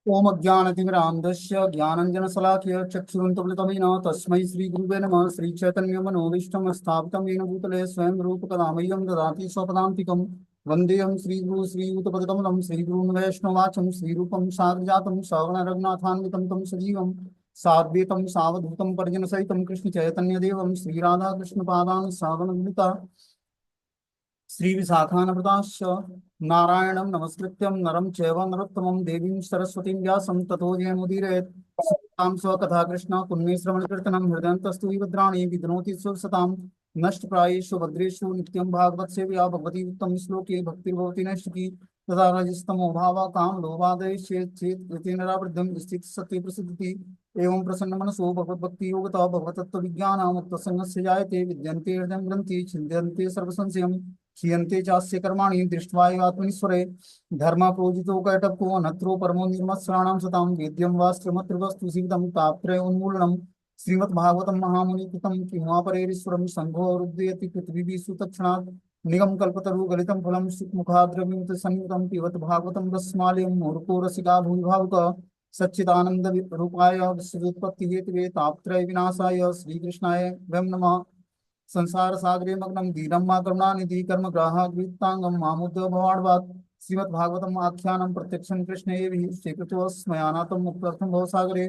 ओम अज्ञानतिमिरान्धस्य ज्ञानञ्जनशलाकया चक्षुरुन्मिलितमेन तस्मै श्रीगुरुवे नमः। श्रीचैतन्यमनोभीष्टं स्थापितं येन भूतले स्वयं रूपकदामह्यं ददाति स्वपदान्तिकं। वन्देऽहं श्रीगुरु श्रीयुतपदकमलं श्रीगुरून् वैष्णवाचं श्रीरूपं साग्रजातं सगणरघुनाथान्वितं तं सजीवं साद्वैतं सावधूतं परिजनसहितं कृष्णचैतन्यदेवं श्रीराधाकृष्णपादान् सावनमिता श्रीविशाखान्विताश्च नारायणं नमस्कृत्यं नरं चैव नरोत्तमं देवीं सरस्वतीं व्यासं ततो जयमुदीरयेत्। सुतां स्वकथा कृष्ण पुण्ये श्रवणकीर्तनं हृदयन्तस्तु विभद्राणि विघ्नोति सुरसतां। नष्टप्रायेषु भद्रेषु नित्यं भागवत सेवया भगवती उत्तम श्लोके भक्तिर्भवति नैष्टिकी। तथा रजस्तमो भावा काम लोभादय चेत नरावृद्धं स्थित सत्य प्रसिद्धि। एवं प्रसन्न मनसो भगवद्भक्ति योगता भगवतत्व विज्ञानामुत्तसंगस्य जायते विद्यन्ते हृदय ग्रन्थि छिद्यन्ते सर्वसंशयम् क्षीयन्ते चास्य कर्माणि दृष्ट्वा आत्मनीश्वरे धर्म प्रोजितो कैटभ्यो अनत्रो परमो निर्मत्सराणां सतां वेद्यं वा श्रीमद्वस्तु सीवितं तापत्रय उन्मूलनम्। श्रीमद्भागवतं महामुनि कृतं किंवापरेरीश्वरं संघो रुद्रयति पृथ्वी सुतक्षणात् निगम कल्पतरु गलितं फलं सुमुखाद्रविमुत संयुतं पिबत भागवतं रसमालयं मूर्खो रसिका भूमिभावुक सच्चिदानंद रूपाय विश्वोत्पत्ति हेतवे तापत्रय विनाशाय श्रीकृष्णाय वयं नमः। संसार सागरे मग्नं दीनं मा करुणानिधि कर्म ग्राहकृतांगं मामुद्य भवाड्वात् श्रीमद्भागवतम् आख्यानं प्रत्यक्षं कृष्णे श्रीकृतोस्मयानाथं मुक्तर्थं भवसागरे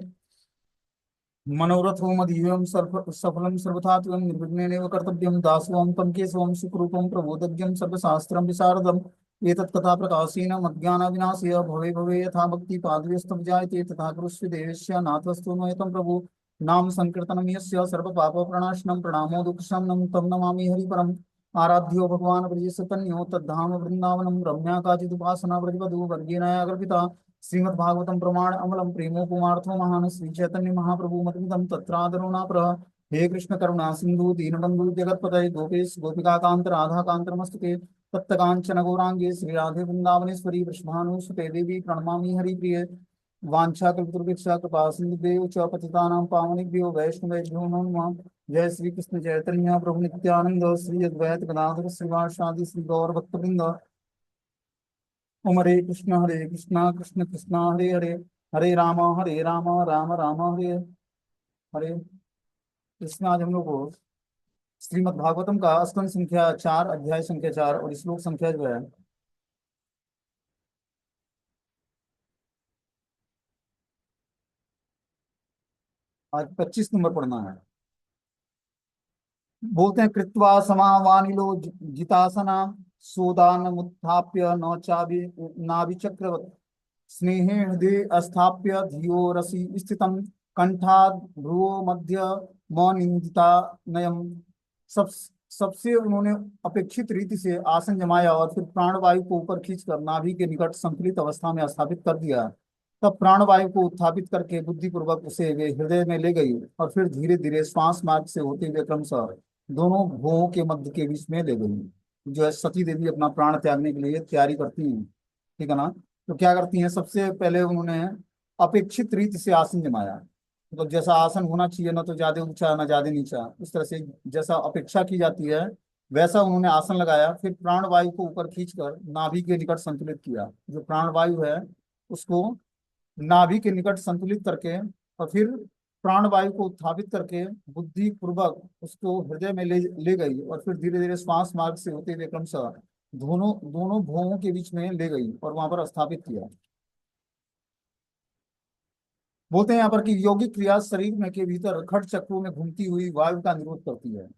मनोरथो मदीयं सफलं सर्वथा त्वं निर्विघ्नेनैव कर्तव्यं दासोऽहं तं केशवं सुखरूपं प्रबोधज्ञं सर्वशास्त्रं विशारदम् एतत् कथा प्रकाशेन मज्ञानाविनाशय भवे भवे यथा भक्ति पादुस्तव जायते तथा कुरुष्व देवस्य नाथस्तु नयतं प्रभु। नाम संकीर्तनं यस्य सर्वपापप्रणाशनं प्रणामो दुःखशमनं तं नमामि हरिपरम्। आराध्यो भगवान् ब्रजेशतन्यो तद्धाम वृन्दावनं रम्या काचिदुपासना व्रजवधू वर्गेण कल्पिता। श्रीमद्भागवतं प्रमाण अमलम प्रेमो कुमार्थो महान श्री चैतन्य महाप्रभु मद्मिदं तत्रादरो न प्रह। हे कृष्ण करुणा सिंधु दीनबंधु जगत्पतये गोपेश गोपिका कांत राधा कांत नमस्तुते तप्तकांचन गौरांगे श्री राधे वृंदावनेश्वरी वृषभानुसुते देवी प्रणमामि हरिप्रिये। वाञ्छाकल्पतरुभिक्षा कृपा सिन्धुभ्यो च पतितानां पावनेभ्यो वैष्णवेभ्यो नमो नमः। जय श्री कृष्ण चैतन्य प्रभु नित्यानंद श्री अद्वैत गदाधर श्रीवासादि श्री गौर भक्तवृंद। ओम हरे कृष्णा कृष्ण कृष्णा हरे हरे हरे राम राम राम हरे हरे कृष्ण। आज हम लोग को श्रीमद् भागवतम का स्कंद संख्या 4 अध्याय संख्या 4 और श्लोक संख्या जो है आज 25 नंबर पढ़ना है। बोलते हैं कृत्वा समावानिलो जितासना सोदान उत्थाप्य न चाभि नाभिचक्रवत् स्नेहे हृदय स्थाप्य धियो रसि स्थितम कंठाद भ्रुवो मध्य म निंदिता नयम। सब सबसे उन्होंने अपेक्षित रीति से आसन जमाया और फिर प्राणवायु को ऊपर खींचकर नाभि के निकट संतुलित अवस्था में स्थापित कर दिया। तब प्राणवायु को उत्थापित करके बुद्धिपूर्वक उसे वे हृदय में ले गई और फिर धीरे धीरे श्वास मार्ग से होते हुए क्रमशः दोनों भुवों के मध्य के बीच में ले गई। जो है सती देवी अपना प्राण त्यागने के लिए तैयारी करती हैं, ठीक है ना। तो क्या करती हैं, सबसे पहले उन्होंने अपेक्षित रीति से आसन जमाया। मतलब जैसा आसन होना चाहिए, ना तो ज्यादा ऊंचा ना ज्यादा नीचा, उस तरह से जैसा अपेक्षा की जाती है वैसा उन्होंने आसन लगाया। फिर प्राणवायु को ऊपर खींचकर नाभि के निकट संतुलित किया। जो प्राणवायु है उसको नाभि के निकट संतुलित करके और फिर प्राणवायु को उत्थापित करके बुद्धि पूर्वक उसको हृदय में ले गई और फिर धीरे धीरे श्वास मार्ग से होते हुए क्रमशः दोनों दोनों भुवों के बीच में ले गई और वहां पर स्थापित किया। बोलते हैं यहाँ पर कि यौगिक क्रिया शरीर में के भीतर खट चक्रों में घूमती हुई वायु का निरोध करती है।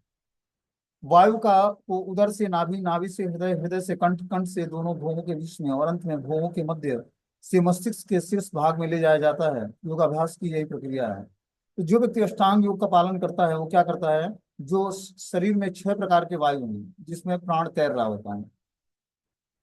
वायु का को उदर से नाभि, नाभि से हृदय, हृदय से कंठ, कंठ से दोनों भुवों के बीच में और अंत में भुवों के मध्य से मस्तिष्क के शीर्ष भाग में ले जाया जाता है। योगाभ्यास की यही प्रक्रिया है। तो जो व्यक्ति अष्टांग योग का पालन करता है वो क्या करता है, जो शरीर में 6 प्रकार के वायु हैं जिसमें प्राण तैर रहा होता है।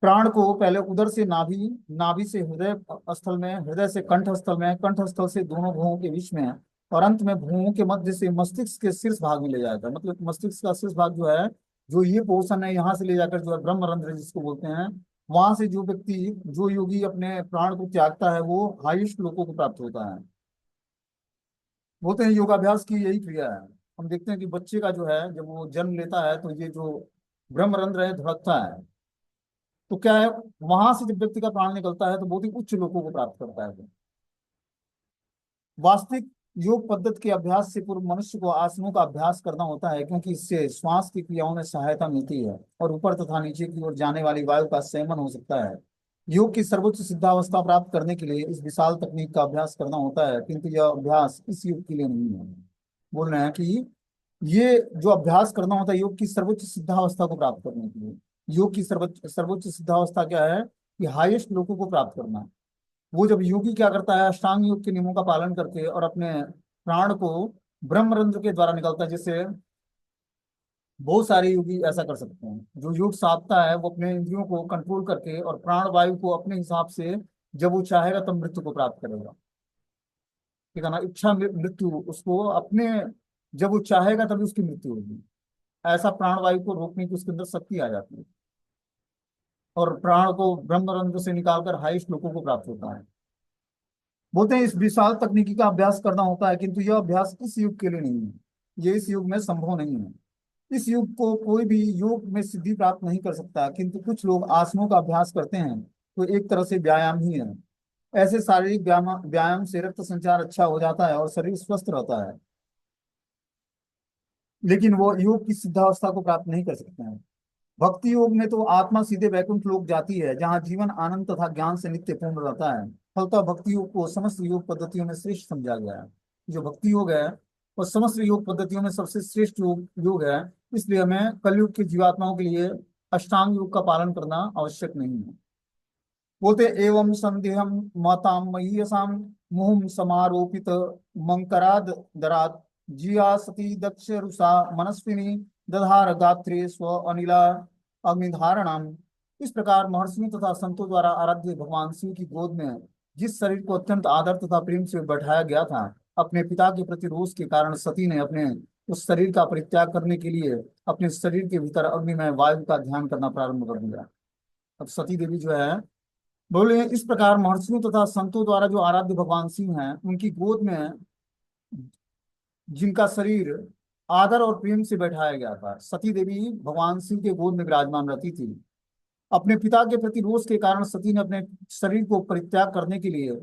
प्राण को पहले उदर से नाभि, नाभि से हृदय स्थल में, हृदय से कंठ स्थल में, कंठ स्थल से दोनों भुवों के बीच में और अंत में भुवों के मध्य से मस्तिष्क के शीर्ष भाग में ले जाता है। मतलब मस्तिष्क का शीर्ष भाग जो है, जो ये पोर्शन है, यहाँ से ले जाकर जो है ब्रह्मरंध्र जिसको बोलते हैं, वहां से जो व्यक्ति, जो योगी अपने प्राण को त्यागता है वो हाईएस्ट लोगों को प्राप्त होता है। बोलते हैं योगाभ्यास की यही क्रिया है। हम देखते हैं कि बच्चे का जो है जब वो जन्म लेता है तो ये जो ब्रह्मरंध्र है धड़कता है। तो क्या है, वहां से जब व्यक्ति का प्राण निकलता है तो बहुत ही उच्च लोगों को प्राप्त करता है वो। वास्तविक योग पद्धति के अभ्यास से पूर्व मनुष्य को आसनों का अभ्यास करना होता है, क्योंकि इससे श्वास की क्रियाओं में सहायता मिलती है और ऊपर तथा नीचे की ओर जाने वाली वायु का संयमन हो सकता है। योग की सर्वोच्च सिद्धावस्था प्राप्त करने के लिए इस विशाल तकनीक का अभ्यास करना होता है, किंतु यह अभ्यास इस योग के लिए नहीं है। बोल रहे हैं कि ये जो अभ्यास करना होता है योग की सर्वोच्च सिद्धावस्था को प्राप्त करने के लिए, योग की सर्वोच्च सर्वोच्च सिद्धावस्था क्या है कि हाईएस्ट लोगों को प्राप्त करना। वो जब योगी क्या करता है, अष्टांग योग के नियमों का पालन करके और अपने प्राण को ब्रह्मरंध्र के द्वारा निकालता है। जैसे बहुत सारे योगी ऐसा कर सकते हैं। जो योग साधता है वो अपने इंद्रियों को कंट्रोल करके और प्राण वायु को अपने हिसाब से जब वो चाहेगा तब मृत्यु को प्राप्त करेगा। ठीक है ना, इच्छा मृत्यु उसको अपने, जब वो चाहेगा तभी उसकी मृत्यु होगी। ऐसा प्राण वायु को रोकने की उसके अंदर शक्ति आ जाती है और प्राण को ब्रह्मरंध्र से निकालकर हाई श्लोकों को प्राप्त होता है। बोलते हैं इस विशाल तकनीकी का अभ्यास करना होता है, किंतु यह अभ्यास इस युग के लिए नहीं है। ये इस युग में संभव नहीं है। इस युग को कोई भी योग में सिद्धि प्राप्त नहीं कर सकता, किंतु कुछ लोग आसनों का अभ्यास करते हैं तो एक तरह से व्यायाम ही है। ऐसे शारीरिक व्यायाम व्यायाम से रक्त संचार अच्छा हो जाता है और शरीर स्वस्थ रहता है, लेकिन वो योग की सिद्धावस्था को प्राप्त नहीं कर सकते हैं। भक्ति योग में तो आत्मा सीधे वैकुंठ लोक जाती है, जहाँ जीवन आनंद तथा ज्ञान से नित्य पूर्ण रहता है। फलतः भक्ति योग को समस्त योग पद्धतियों में श्रेष्ठ समझा गया है। जो भक्ति योग है वो समस्त योग पद्धतियों में सबसे श्रेष्ठ योग है। इसलिए हमें कलयुग के जीवात्माओं के लिए अष्टांग योग का पालन करना आवश्यक नहीं है। बोलते एवं संदेहम मताम महीयसाम मुहुम समारोपित मंकराद दरात जिया सती दक्ष रुषा मनस्विनी दधार गात्रे स्व अनिला अग्निधारणम। इस प्रकार महर्षियों तथा संतों द्वारा आराध्य भगवान शिव की गोद में जिस शरीर को अत्यंत आदर तथा प्रेम से बैठाया गया था, अपने पिता के प्रति रोष के कारण सती ने अपने उस शरीर का परित्याग करने के लिए अपने शरीर के भीतर अग्निमय वायु का ध्यान करना प्रारंभ कर दिया। अब सती देवी जो है, बोले इस प्रकार महर्षियों तथा संतों द्वारा जो आराध्य भगवान शिव हैं, उनकी गोद में जिनका शरीर आदर और प्रेम से बैठाया गया था, सती देवी भगवान शिव के गोद में विराजमान रहती थी। अपने पिता के प्रति रोष के कारण सती ने अपने शरीर को परित्याग करने के लिए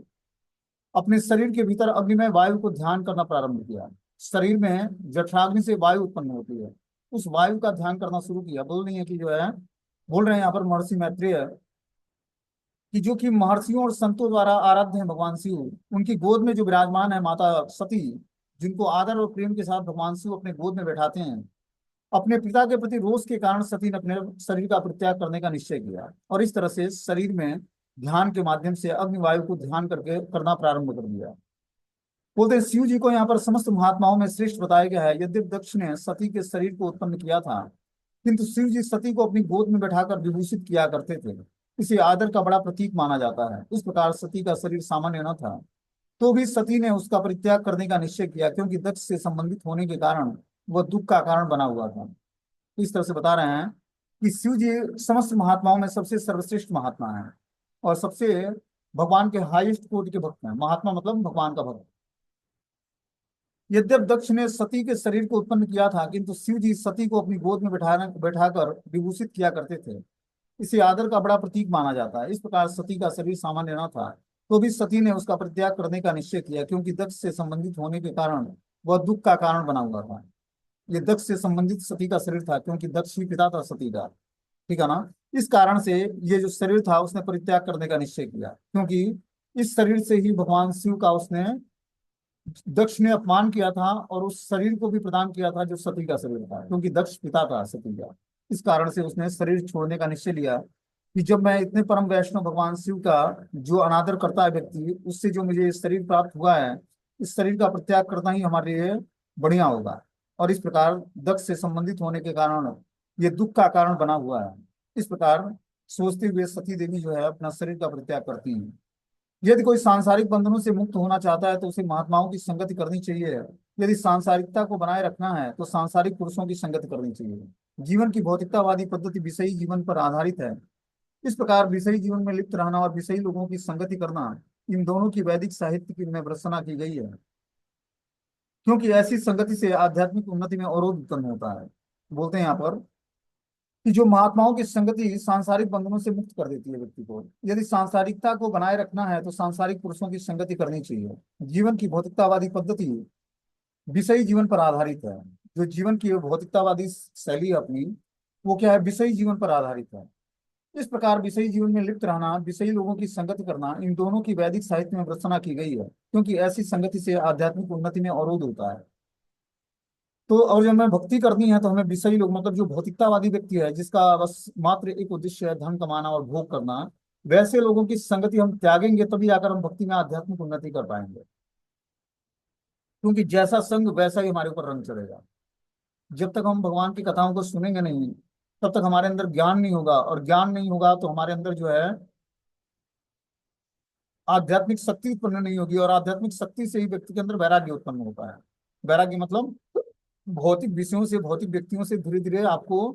अपने शरीर के भीतर अग्निमय वायु को ध्यान करना प्रारंभ किया। शरीर में जठराग्नि से वायु उत्पन्न होती है, उस वायु का ध्यान करना शुरू किया। बोल रही है कि जो है, बोल रहे हैं यहाँ पर महर्षि मैत्रेय कि जो कि महर्षियों और संतों द्वारा आराध्य हैं भगवान शिव, उनकी गोद में जो विराजमान है माता सती, जिनको आदर और प्रेम के साथ भगवान शिव अपने गोद में बैठाते हैं, अपने पिता के प्रति रोष के कारण सती ने अपने शरीर का परित्याग करने का निश्चय किया और इस तरह से शरीर में ध्यान के माध्यम से अग्निवायु को ध्यान करके करना प्रारंभ कर दिया। बोलते हैं शिव जी को यहाँ पर समस्त महात्माओं में श्रेष्ठ बताया गया है। यद्यपि दक्ष ने सती के शरीर को उत्पन्न किया था, किंतु शिव जी सती को अपनी गोद में बैठाकर विभूषित किया करते थे। इसे आदर का बड़ा प्रतीक माना जाता है। इस प्रकार सती का शरीर सामान्य न था, तो भी सती ने उसका परित्याग करने का निश्चय किया, क्योंकि दक्ष से संबंधित होने के कारण वह दुख का कारण बना हुआ था। इस तरह से बता रहे हैं कि शिव जी समस्त महात्माओं में सबसे सर्वश्रेष्ठ महात्मा है और सबसे भगवान के हाईएस्ट कोटि के भक्त हैं। महात्मा मतलब भगवान का भक्त। यद्यप दक्ष ने सती के शरीर को उत्पन्न किया था, किंतु शिव जी सती को अपनी गोद में बैठाकर विभूषित किया करते थे। इसे आदर का बड़ा प्रतीक माना जाता है। इस प्रकार सती का शरीर सामान्य न था, तो भी सती ने उसका परित्याग करने का निश्चय किया, क्योंकि दक्ष से संबंधित होने के कारण वह दुख का कारण बना हुआ था। ये दक्ष से संबंधित सती का शरीर था, क्योंकि दक्ष ही पिता था सती का। ठीक है ना, इस कारण से ये जो शरीर था उसने परित्याग करने का निश्चय किया, क्योंकि इस शरीर से ही भगवान शिव का उसने, दक्ष ने अपमान किया था और उस शरीर को भी प्रदान किया था जो सती का शरीर था, क्योंकि दक्ष पिता था सती का। इस कारण से उसने शरीर छोड़ने का निश्चय लिया कि जब मैं इतने परम वैष्णव भगवान शिव का जो अनादर करता है व्यक्ति, उससे जो मुझे ये शरीर प्राप्त हुआ है, इस शरीर का परित्याग करना ही हमारे लिए बढ़िया होगा। और इस प्रकार दक्ष से संबंधित होने के कारण ये दुख का कारण बना हुआ है। इस प्रकार सोचते हुए सती देवी जो है अपना शरीर का परित्याग करती हैं। यदि कोई सांसारिक बंधनों से मुक्त होना चाहता है तो उसे महात्माओं की संगति करनी चाहिए। यदि सांसारिकता को बनाए रखना है तो सांसारिक पुरुषों की संगति करनी चाहिए। जीवन की भौतिकतावादी पद्धति विषयी जीवन पर आधारित है। इस प्रकार विषयी जीवन में लिप्त रहना और विषयी लोगों की संगति करना, इन दोनों की वैदिक साहित्य की में भर्त्सना की गई है, क्योंकि ऐसी संगति से आध्यात्मिक उन्नति में अवरोध उत्पन्न होता है। बोलते हैं यहाँ पर कि जो महात्माओं की संगति सांसारिक बंधनों से मुक्त कर देती है व्यक्ति को। यदि सांसारिकता को बनाए रखना है तो सांसारिक पुरुषों की संगति करनी चाहिए। जीवन की भौतिकतावादी पद्धति विषयी जीवन पर आधारित है। जो जीवन की भौतिकतावादी शैली है अपनी, वो क्या है, विषयी जीवन पर आधारित है। इस प्रकार विषयी जीवन में लिप्त रहना, विषयी लोगों की संगति करना, इन दोनों की वैदिक साहित्य में रचना की गई है, क्योंकि ऐसी संगति से आध्यात्मिक उन्नति में अवरोध होता है। तो और जब हमें भक्ति करनी है तो हमें विषयी लोग, मतलब जो भौतिकतावादी व्यक्ति है जिसका बस मात्र एक उद्देश्य है धन कमाना और भोग करना, वैसे लोगों की संगति हम त्यागेंगे, तभी आकर हम भक्ति में आध्यात्मिक उन्नति कर पाएंगे। क्योंकि जैसा संग वैसा ही हमारे ऊपर रंग चढ़ेगा। जब तक हम भगवान की कथाओं को सुनेंगे नहीं, तब तक हमारे अंदर ज्ञान नहीं होगा, और ज्ञान नहीं होगा तो हमारे अंदर जो है आध्यात्मिक शक्ति उत्पन्न नहीं होगी, और आध्यात्मिक शक्ति से ही व्यक्ति के अंदर वैराग्य उत्पन्न होता है। वैराग्य मतलब भौतिक विषयों से, भौतिक व्यक्तियों से धीरे धीरे आपको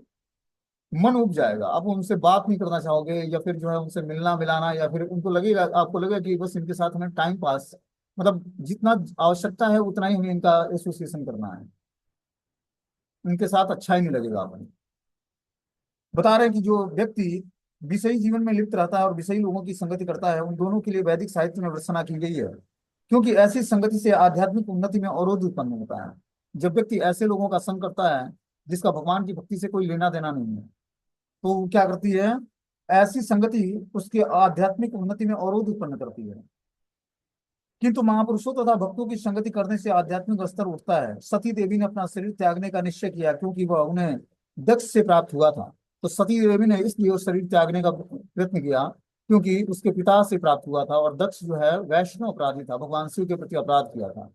मन उब जाएगा। आप उनसे बात नहीं करना चाहोगे, या फिर जो है उनसे मिलना मिलाना, या फिर उनको लगेगा, आपको लगेगा कि बस इनके साथ हमें टाइम पास, मतलब जितना आवश्यकता है उतना ही हमें इनका एसोसिएशन करना है, इनके साथ अच्छा ही नहीं लगेगा आपको। बता रहे हैं कि जो व्यक्ति विषयी जीवन में लिप्त रहता है और विषयी लोगों की संगति करता है, उन दोनों के लिए वैदिक साहित्य में रचना की गई है, क्योंकि ऐसी संगति से आध्यात्मिक उन्नति में अवरोध उत्पन्न होता है। जब व्यक्ति ऐसे लोगों का संग करता है जिसका भगवान की भक्ति से कोई लेना देना नहीं है, तो वो क्या करती है, ऐसी संगति उसके आध्यात्मिक उन्नति में अवरोध उत्पन्न करती है। किंतु महापुरुषों तथा भक्तों की संगति करने से आध्यात्मिक स्तर उठता है। सती देवी ने अपना शरीर त्यागने का निश्चय किया, क्योंकि वह उन्हें दक्ष से प्राप्त हुआ था। तो सती देवी ने इसलिए उस शरीर त्यागने का प्रयत्न किया क्योंकि उसके पिता से प्राप्त हुआ था, और दक्ष जो है वैष्णव अपराधी था, भगवान शिव के प्रति अपराध किया था।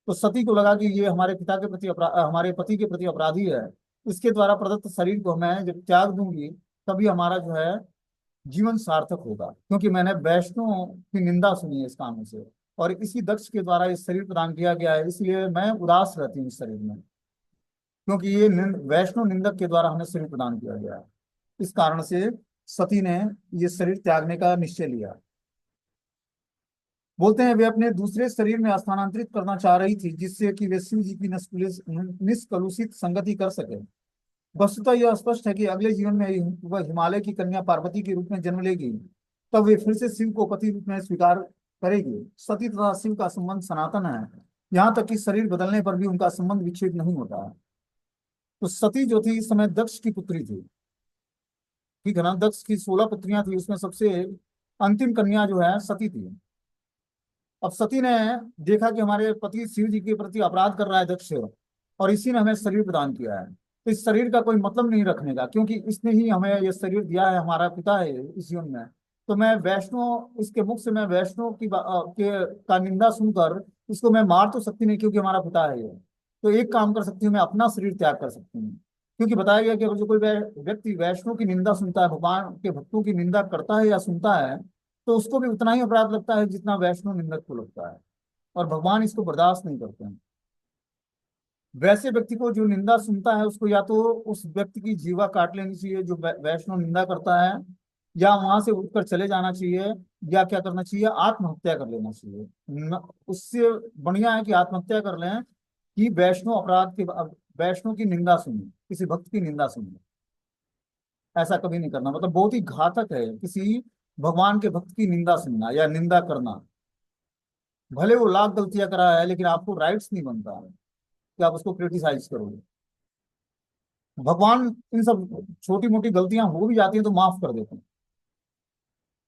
तो सती को लगा कि ये हमारे पिता के प्रति हमारे पति के प्रति अपराधी है, इसके द्वारा प्रदत्त शरीर को मैं जब त्याग दूंगी, तभी हमारा जो है जीवन सार्थक होगा, क्योंकि मैंने वैष्णव की निंदा सुनी है इस काम से, और इसी दक्ष के द्वारा इस शरीर प्रदान किया गया है, इसलिए मैं उदास रहती हूँ इस शरीर में, क्योंकि ये वैष्णव निंदक के द्वारा हमें शरीर प्रदान किया गया है। इस कारण से सती ने ये शरीर त्यागने का निश्चय लिया। बोलते हैं वे अपने दूसरे शरीर में स्थानांतरित करना चाह रही थी, जिससे कि वे शिव जी की निष्कलुषित संगति कर सके। वस्तुतः यह स्पष्ट है कि अगले जीवन में वह हिमालय की कन्या पार्वती के रूप में जन्म लेगी, तब वे फिर से शिव को पति रूप में स्वीकार करेगी। सती तथा शिव का संबंध सनातन है, यहाँ तक कि शरीर बदलने पर भी उनका संबंध विच्छेद नहीं होता है। तो सती जो थी इस समय दक्ष की पुत्री थी, ठीक है ना। दक्ष की 16 पुत्रियां थी, उसमें सबसे अंतिम कन्या जो है सती थी। अब सती ने देखा कि हमारे पति शिव जी के प्रति अपराध कर रहा है दक्ष, और इसी ने हमें शरीर प्रदान किया है, तो इस शरीर का कोई मतलब नहीं रखने का, क्योंकि इसने ही हमें ये शरीर दिया है, हमारा पिता है इस जीवन में। तो मैं वैष्णव, इसके मुख से मैं वैष्णव का निंदा सुनकर इसको मैं मार तो सकती नहीं, क्योंकि हमारा पिता है ये। तो एक काम कर सकती हूँ, मैं अपना शरीर त्याग कर सकती हूँ, क्योंकि बताया गया कि अगर जो कोई व्यक्ति वैष्णव की निंदा सुनता है, भगवान के भक्तों की निंदा करता है या सुनता है, तो उसको भी उतना ही अपराध लगता है जितना वैष्णव निंदक को लगता है, और भगवान इसको बर्दाश्त नहीं करते हैं। वैसे व्यक्ति को जो निंदा सुनता है उसको या तो उस व्यक्ति की जीवा काट लेनी चाहिए जो वैष्णव निंदा करता है, या वहां से उठकर चले जाना चाहिए, या क्या करना चाहिए, आत्महत्या कर लेना चाहिए। उससे बढ़िया है कि आत्महत्या कर लें कि वैष्णव अपराध के वैष्णव की निंदा सुने, किसी भक्त की निंदा सुने। ऐसा कभी नहीं करना, मतलब बहुत ही घातक है किसी भगवान के भक्त की निंदा सुनना या निंदा करना। भले वो लाख गलतियां करा है, लेकिन आपको राइट्स नहीं बनता है कि आप उसको क्रिटिसाइज करोगे। भगवान इन सब छोटी मोटी गलतियां हो भी जाती हैं तो माफ कर देते हैं,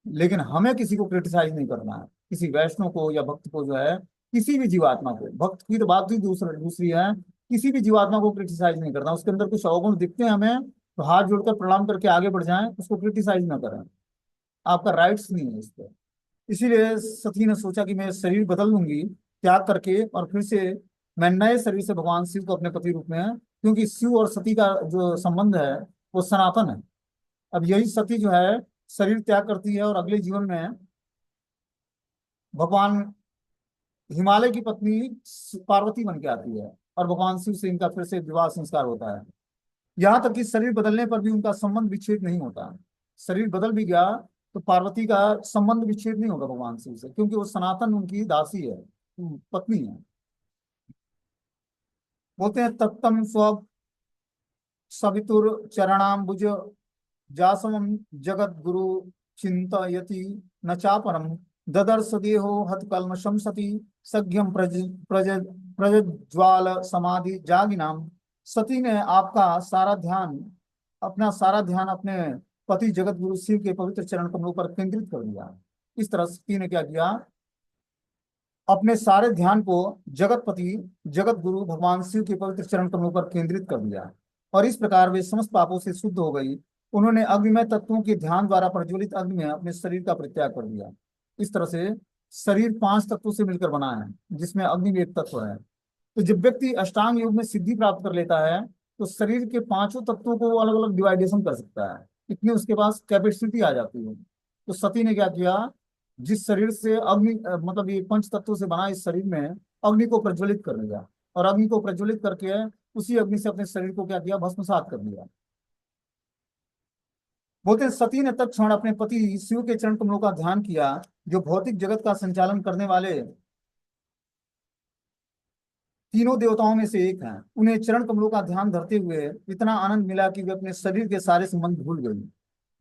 लेकिन हमें किसी को क्रिटिसाइज नहीं करना है, किसी वैष्णव को या भक्त को जो है, किसी भी जीवात्मा को। भक्त की तो बात ही दूसरी है, किसी भी जीवात्मा को क्रिटिसाइज नहीं करना। उसके अंदर कुछ अवगुण दिखते हैं हमें, तो हाथ जोड़कर प्रणाम करके आगे बढ़ जाएं, उसको क्रिटिसाइज ना करें। आपका राइट्स नहीं है इस पर। इसीलिए सती ने सोचा कि मैं शरीर बदल लूंगी त्याग करके, और फिर से मैं नए शरीर से भगवान शिव को अपने पति रूप में, क्योंकि शिव और सती का जो संबंध है वो सनातन है। अब यही सती जो है शरीर त्याग करती है, और अगले जीवन में भगवान हिमालय की पत्नी पार्वती बन के आती है, और भगवान शिव से इनका फिर से विवाह संस्कार होता है। यहाँ तक कि शरीर बदलने पर भी उनका संबंध विच्छेद नहीं होता। शरीर बदल भी गया तो पार्वती का संबंध विच्छेद नहीं होगा भगवान शिव से, क्योंकि वो सनातन उनकी दासी है, पत्नी है। बोलते हैं तत्तम स्व सवितुर चरणाम्बुज जासमं जगत गुरु चिंतयति न चापरम ददर्श देहो हतकल्मषम सती सज्ञम प्रज प्रज्वाल समाधि जागिनाम। सती ने आपका सारा ध्यान अपना सारा ध्यान अपने पति जगत गुरु शिव के पवित्र चरण कमलों पर केंद्रित कर दिया। इस तरह सती ने क्या किया, अपने सारे ध्यान को जगतपति जगत गुरु भगवान शिव के पवित्र चरण कमलों पर केंद्रित कर दिया और इस प्रकार वे समस्त पापों से शुद्ध हो गई। उन्होंने अग्निमय तत्वों के ध्यान द्वारा प्रज्वलित अग्नि में अपने शरीर का परित्याग कर दिया। इस तरह से शरीर 5 तत्वों से मिलकर बना है, जिसमें अग्नि भी एक तत्व है। तो जब व्यक्ति अष्टांग योग में सिद्धि प्राप्त कर लेता है तो शरीर के 5 तत्वों को अलग अलग डिवाइडेशन कर सकता है, इतनी उसके पास कैपेसिटी आ जाती है। तो सती ने क्या किया, जिस शरीर से अग्नि मतलब ये 5 तत्वों से बना इस शरीर में अग्नि को प्रज्वलित कर दिया और अग्नि को प्रज्वलित करके उसी अग्नि से अपने शरीर को क्या किया, भस्मसात कर दिया। बोलते हैं सती ने तत्क्षण अपने पति शिव के चरण कमलों का ध्यान किया, जो भौतिक जगत का संचालन करने वाले तीनों देवताओं में से एक हैं। उन्हें चरण कमलों का ध्यान धरते हुए इतना आनंद मिला कि वे अपने शरीर के सारे संबंध भूल गई।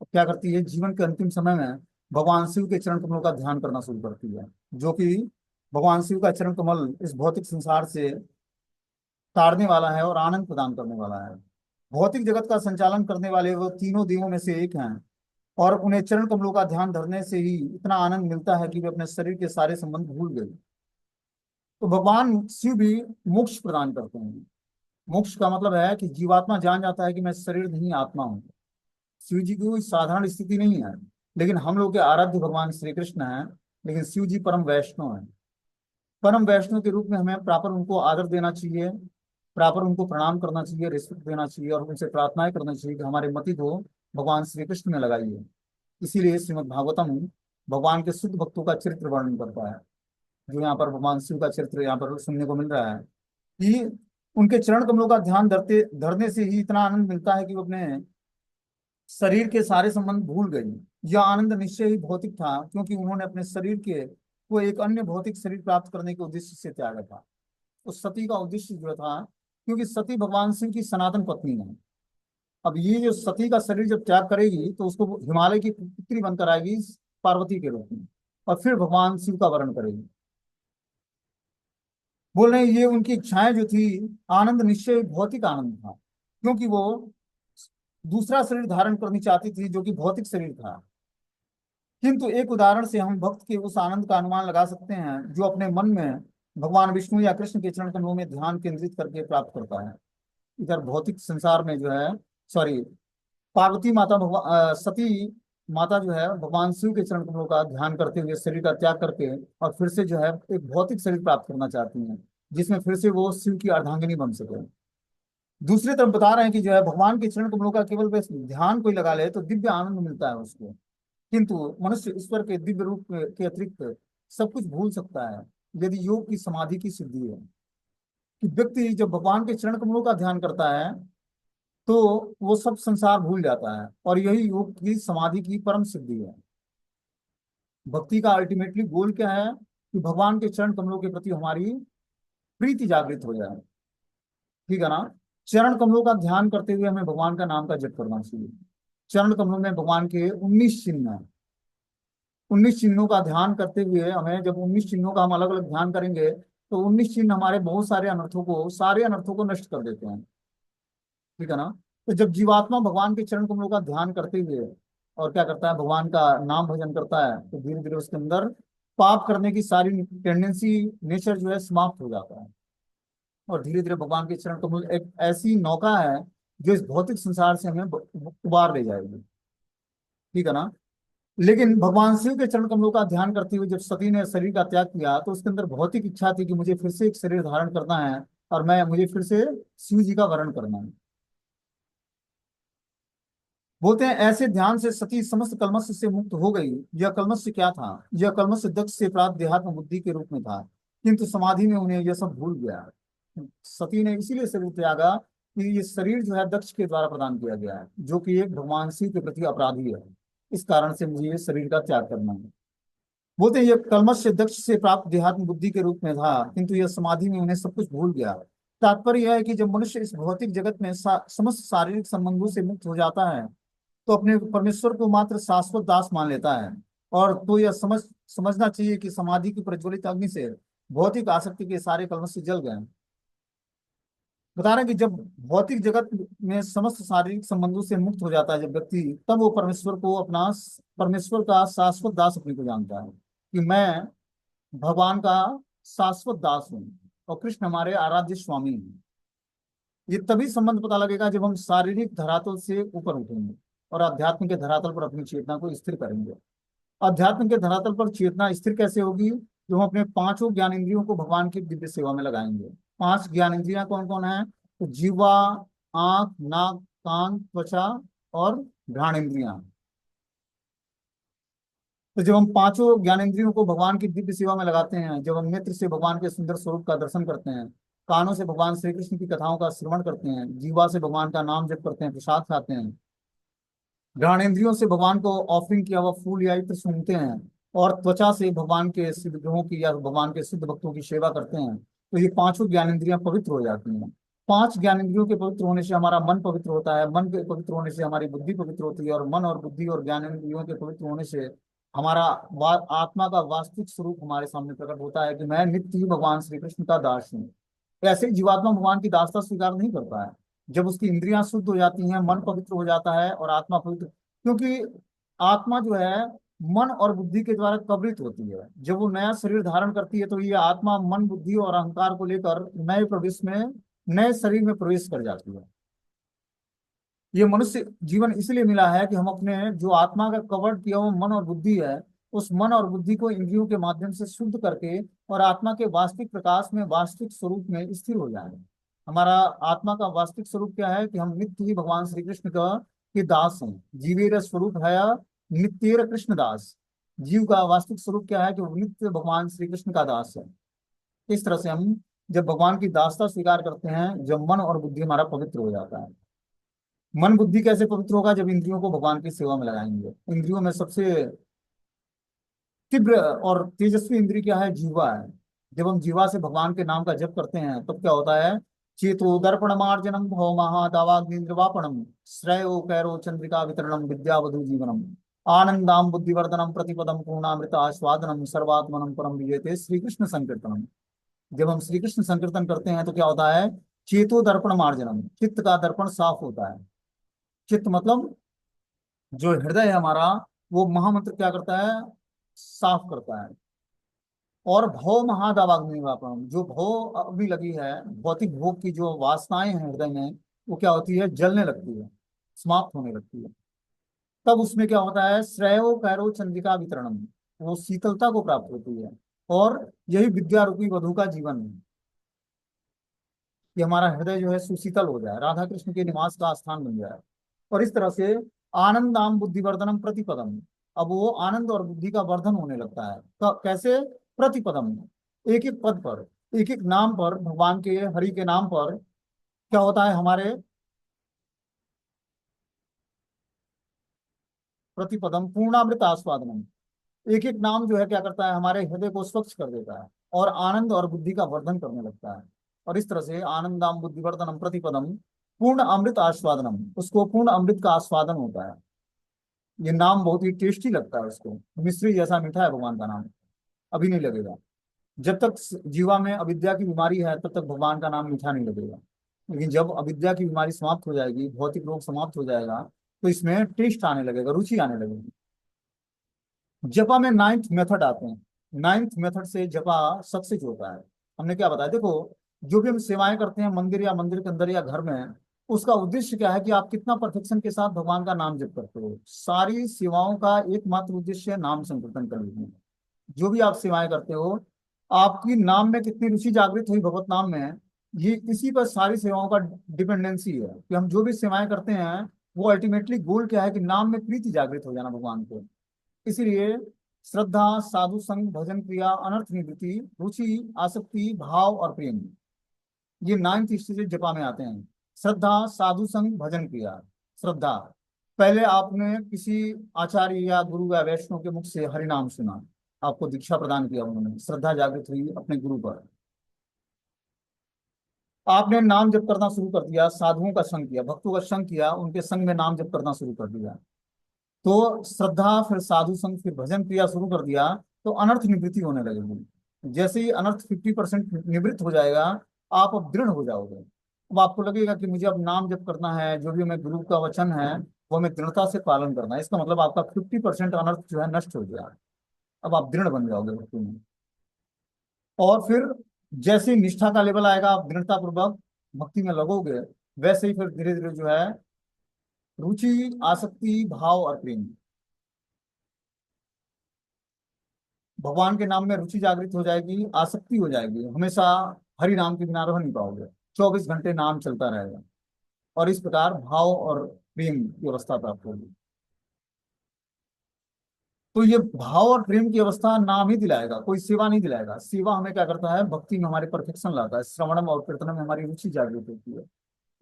अब क्या करती है, जीवन के अंतिम समय में भगवान शिव के चरण कमलों का ध्यान करना शुरू करती है, जो कि भगवान शिव का चरण कमल इस भौतिक संसार से तारने वाला है और आनंद प्रदान करने वाला है। भौतिक जगत का संचालन करने वाले वो तीनों देवों में से एक हैं और उन्हें चरण कमलों का ध्यान धरने से ही इतना आनंद मिलता है कि वे अपने शरीर के सारे संबंध भूल गए। तो भगवान शिव भी मोक्ष प्रदान करते हैं। मोक्ष का मतलब है कि जीवात्मा जान जाता है कि मैं शरीर नहीं आत्मा हूँ। शिव जी की कोई साधारण स्थिति नहीं है, लेकिन हम लोग के आराध्य भगवान श्री कृष्ण हैं, लेकिन शिव जी परम वैष्णव हैं। परम वैष्णव के रूप में हमें प्रॉपर उनको आदर देना चाहिए, प्रॉपर उनको प्रणाम करना चाहिए, रिस्पेक्ट देना चाहिए और उनसे प्रार्थनाएं करना चाहिए कि हमारे मति को भगवान श्री कृष्ण में लगाइए। इसीलिए श्रीमद् भागवतम भगवान के शुद्ध भक्तों का चरित्र वर्णन करता है, जो यहाँ पर भगवान शिव का चरित्र यहाँ पर सुनने को मिल रहा है कि उनके चरण कमलों का ध्यान धरते धरने से ही इतना आनंद मिलता है कि वो अपने शरीर के सारे संबंध भूल गई। यह आनंद निश्चय ही भौतिक था, क्योंकि उन्होंने अपने शरीर के को एक अन्य भौतिक शरीर प्राप्त करने के उद्देश्य से त्यागा था। उस सती का उद्देश्य जो था, क्योंकि सती भगवान शिव की सनातन पत्नी है। अब ये जो सती का शरीर जब त्याग करेगी तो उसको हिमालय की पुत्री बनकर आएगी पार्वती के रूप में और फिर भगवान शिव का वर्ण करेगी। बोल रहे हैं ये उनकी इच्छाएं जो थी, आनंद निश्चय भौतिक आनंद था, क्योंकि वो दूसरा शरीर धारण करनी चाहती थी जो कि भौतिक शरीर था। किंतु एक उदाहरण से हम भक्त के उस आनंद का अनुमान लगा सकते हैं जो अपने मन में भगवान विष्णु या कृष्ण के चरण कमलों में ध्यान केंद्रित करके प्राप्त करता है। इधर भौतिक संसार में जो है, सॉरी, पार्वती माता भगवान सती माता जो है भगवान शिव के चरण कमलों का ध्यान करते हुए शरीर का त्याग करके और फिर से जो है एक भौतिक शरीर प्राप्त करना चाहती हैं, जिसमें फिर से वो शिव की अर्धांगिनी बन सके। दूसरी तरफ बता रहे हैं कि जो है भगवान के चरण कमलों का केवल बस ध्यान कोई लगा ले तो दिव्य आनंद मिलता है उसको, किंतु मनुष्य ईश्वर के दिव्य रूप के अतिरिक्त सब कुछ भूल सकता है यदि योग की समाधि की सिद्धि है। कि व्यक्ति जब भगवान के चरण कमलों का ध्यान करता है तो वो सब संसार भूल जाता है और यही योग की समाधि की परम सिद्धि है। भक्ति का अल्टीमेटली गोल क्या है कि भगवान के चरण कमलों के प्रति हमारी प्रीति जागृत हो जाए। ठीक है ना। चरण कमलों का ध्यान करते हुए हमें भगवान का नाम का जप करना चाहिए। चरण कमलों में भगवान के 19 चिन्ह हैं। 19 चिन्हों का ध्यान करते हुए हमें, जब 19 चिन्हों का हम अलग अलग ध्यान करेंगे तो 19 चिन्ह हमारे बहुत सारे अनर्थों को नष्ट कर देते हैं। ठीक है ना। तो जब जीवात्मा भगवान के चरण कमलों का ध्यान करते हुए और क्या करता है, भगवान का नाम भजन करता है, तो धीरे धीरे उसके अंदर पाप करने की सारी टेंडेंसी, नेचर जो है समाप्त हो जाता है और धीरे धीरे भगवान के चरण कमल एक ऐसी नौका है जो इस भौतिक संसार से हमें उबार ले जाएगी। ठीक है ना। लेकिन भगवान शिव के चरण कमलों का ध्यान करते हुए जब सती ने शरीर का त्याग किया तो उसके अंदर भौतिक इच्छा थी कि मुझे फिर से एक शरीर धारण करना है और मुझे फिर से शिव जी का वरण करना है। बोलते हैं ऐसे ध्यान से सती समस्त कलमश से मुक्त हो गई। यह कलमश क्या था? यह कलमश दक्ष से प्राप्त देहात्म बुद्धि के रूप में था, किंतु समाधि में उन्हें यह सब भूल गया। सती ने इसीलिए शरीर त्यागा कि ये शरीर जो है दक्ष के द्वारा प्रदान किया गया है, जो कि एक भगवान शिव के प्रति अपराधी है। इस कारण से मुझे ये शरीर का त्याग करना है। बोलते हैं यह कलमश से दक्ष से प्राप्त देहात्म बुद्धि के रूप में था, किंतु यह समाधि में उन्हें सब कुछ भूल गया। तात्पर्य यह है कि जब मनुष्य इस भौतिक जगत में समस्त शारीरिक संबंधों से मुक्त हो जाता है तो अपने परमेश्वर को मात्र शाश्वत दास मान लेता है। और तो यह समझना चाहिए कि समाधि की प्रज्वलित अग्नि से भौतिक आसक्ति के सारे कलमश जल गए। बता रहे हैं कि जब भौतिक जगत में समस्त शारीरिक संबंधों से मुक्त हो जाता है जब व्यक्ति, तब वो परमेश्वर का शाश्वत दास अपने को जानता है कि मैं भगवान का शाश्वत दास हूँ और कृष्ण हमारे आराध्य स्वामी हैं। ये तभी संबंध पता लगेगा जब हम शारीरिक धरातल से ऊपर उठेंगे और आध्यात्म के धरातल पर अपनी चेतना को स्थिर करेंगे। अध्यात्म के धरातल पर चेतना स्थिर कैसे होगी? जो हम अपने पांचों ज्ञान इंद्रियों को भगवान की दिव्य सेवा में लगाएंगे। पांच ज्ञान इंद्रियां कौन कौन है? तो जीवा, आंख, नाक, कान, त्वचा और घ्राण इंद्रियां। तो जब हम पांचों ज्ञान इंद्रियों को भगवान की दिव्य सेवा में लगाते हैं, जब हम नेत्र से भगवान के सुंदर स्वरूप का दर्शन करते हैं, कानों से भगवान श्री कृष्ण की कथाओं का श्रवण करते हैं, जीवा से भगवान का नाम जप करते हैं, प्रसाद खाते हैं, घ्राणेंद्रियों से भगवान को ऑफरिंग किया हुआ फूल या इत्र सूंघते हैं, और त्वचा से भगवान के सिद्ध ग्रहों की या भगवान के सिद्ध भक्तों की सेवा करते हैं, तो ये पांचों ज्ञानेंद्रियां पवित्र हो जाती हैं। पांच ज्ञानेंद्रियों के पवित्र होने से हमारा मन पवित्र होता है, मन के पवित्र होने से हमारी बुद्धि पवित्र होती है, और मन और बुद्धि और ज्ञानेंद्रियों के पवित्र होने से हमारा आत्मा का वास्तविक स्वरूप हमारे सामने प्रकट होता है कि मैं नित्य ही भगवान श्री कृष्ण का दास हूँ। ऐसे ही जीवात्मा भगवान की दासता स्वीकार नहीं करता है। जब उसकी इंद्रियां शुद्ध हो जाती हैं, मन पवित्र हो जाता है और आत्मा पवित्र, क्योंकि आत्मा जो है मन और बुद्धि के द्वारा कवरित होती है। जब वो नया शरीर धारण करती है तो ये आत्मा मन, बुद्धि और अहंकार को लेकर नए शरीर में प्रवेश कर जाती है। ये मनुष्य जीवन इसलिए मिला है कि हम अपने जो आत्मा का कवर किया हुआ मन और बुद्धि है, उस मन और बुद्धि को इंद्रियों के माध्यम से शुद्ध करके और आत्मा के वास्तविक प्रकाश में, वास्तविक स्वरूप में स्थिर हो जाए। हमारा आत्मा का वास्तविक स्वरूप क्या है? कि हम नित्य ही भगवान श्री कृष्ण का के दास हैं। जीवेर स्वरूप है नित्य कृष्ण दास। जीव का वास्तविक स्वरूप क्या है? कि वो नित्य भगवान श्री कृष्ण का दास है। इस तरह से हम जब भगवान की दासता स्वीकार करते हैं, जब मन और बुद्धि हमारा पवित्र हो जाता है। मन बुद्धि कैसे पवित्र होगा? जब इंद्रियों को भगवान की सेवा में लगाएंगे। इंद्रियों में सबसे तीव्र और तेजस्वी इंद्रिय क्या है? जीवा है। जब हम जीवा से भगवान के नाम का जप करते हैं तब क्या होता है? चेतो दर्पण मार्जनम भव महादावाग्निर्वापणम श्रेयो कैरो चंद्रिका वितरणम विद्यावधु जीवनम आनंदाम बुद्धिवर्धनम प्रतिपदम पूर्णामृत आस्वादनम सर्वात्मनम परम विजयते श्री कृष्ण संकीर्तनम। जब हम श्री कृष्ण संकीर्तन करते हैं तो क्या होता है? चेतो दर्पण मार्जनम, चित्त का दर्पण साफ होता है। चित्त मतलब जो हृदय है हमारा, वो महामंत्र क्या करता है? साफ करता है। और भव महादावाग्निर्वापणम, जो भव अग्नि लगी है, भौतिक भोग की जो वासनाएं हैं हृदय में, वो क्या होती है? जलने लगती है, समाप्त होने लगती है। तब उसमें क्या होता है? श्रेयो कैरो चंद्रिका वितरणम, वो शीतलता को प्राप्त होती है। और यही विद्या रूपी वधु का जीवन है कि हमारा हृदय जो है सुशीतल हो जाए, राधा कृष्ण के निवास का स्थान बन जाए। और इस तरह से आनंदाम बुद्धिवर्धनम प्रतिपदम, अब वो आनंद और बुद्धि का वर्धन होने लगता है। कैसे? प्रतिपदम, एक एक पद पर, एक एक नाम पर, भगवान के हरि के नाम पर क्या होता है? हमारे प्रतिपदम पूर्णामृत आस्वादनम, एक एक नाम जो है क्या करता है? हमारे हृदय को स्वच्छ कर देता है और आनंद और बुद्धि का वर्धन करने लगता है। और इस तरह से आनंदाम बुद्धिवर्धनम प्रतिपदम पूर्ण अमृत आस्वादनम, उसको पूर्ण अमृत का आस्वादन होता है। ये नाम बहुत ही टेस्टी लगता है उसको, मिश्री जैसा मीठा है भगवान का नाम। अभी नहीं लगेगा। जब तक जीवा में अविद्या की बीमारी है तब तक भगवान का नाम मीठा नहीं लगेगा। लेकिन जब अविद्या की बीमारी समाप्त हो जाएगी, भौतिक रोग समाप्त हो जाएगा, तो इसमें टेस्ट आने लगेगा, रुचि आने लगेगी। जपा में नाइन्थ मेथड आते हैं। नाइन्थ मेथड से जपा सक्सेस होता है। हमने क्या बताया? देखो, जो भी हम सेवाएं करते हैं मंदिर या मंदिर के अंदर या घर में, उसका उद्देश्य क्या है? कि आप कितना परफेक्शन के साथ भगवान का नाम जप करते हो। सारी सेवाओं का एकमात्र उद्देश्य है नाम संकीर्तन करना। जो भी आप सेवाएं करते हो, आपकी नाम में कितनी रुचि जागृत हुई भगवत नाम में, ये इसी पर सारी सेवाओं का डिपेंडेंसी है। कि हम जो भी सेवाएं करते हैं, वो अल्टीमेटली गोल क्या है? कि नाम में प्रीति जागृत हो जाना भगवान को। इसीलिए श्रद्धा, साधु संग, भजन क्रिया, अनर्थ निवृत्ति, रुचि, आसक्ति, भाव और प्रेम, ये नाइन्थ स्टेज जपा में आते हैं। श्रद्धा, साधु संग, भजन क्रिया। श्रद्धा, पहले आपने किसी आचार्य या गुरु या वैष्णव के मुख से हरि नाम सुना, आपको दीक्षा प्रदान किया उन्होंने, श्रद्धा जागृत हुई अपने गुरु पर। आपने नाम जप करना शुरू कर दिया, साधुओं का संग किया, भक्तों का संग किया, उनके संग में नाम जप करना शुरू कर दिया, तो श्रद्धा, फिर साधु संग, फिर भजन क्रिया शुरू कर दिया, तो अनर्थ निवृत्ति होने लगेगी। जैसे ही अनर्थ 50% निवृत्त हो जाएगा, आप अब दृढ़ हो जाओगे। अब आपको लगेगा कि मुझे अब नाम जप करना है, जो भी हमें गुरु का वचन है वो हमें दृढ़ता से पालन करना है। इसका मतलब आपका 50% अनर्थ जो है नष्ट हो गया। अब आप दृढ़ बन जाओगे भक्ति में। और फिर जैसे ही निष्ठा का लेवल आएगा, आप दृढ़ता पूर्वक भक्ति में लगोगे, वैसे ही फिर धीरे धीरे जो है रुचि, आसक्ति, भाव और प्रेम, भगवान के नाम में रुचि जागृत हो जाएगी, आसक्ति हो जाएगी, हमेशा हरि नाम के बिना रह नहीं पाओगे, 24 घंटे नाम चलता रहेगा। और इस प्रकार भाव और प्रेम की अवस्था प्राप्त होगी। तो ये भाव और प्रेम की अवस्था नाम ही दिलाएगा, कोई सेवा नहीं दिलाएगा। सेवा हमें क्या करता है, भक्ति में हमारे परफेक्शन लाता है, श्रवणम और कीर्तनम में हमारी रुचि जागृत होती है।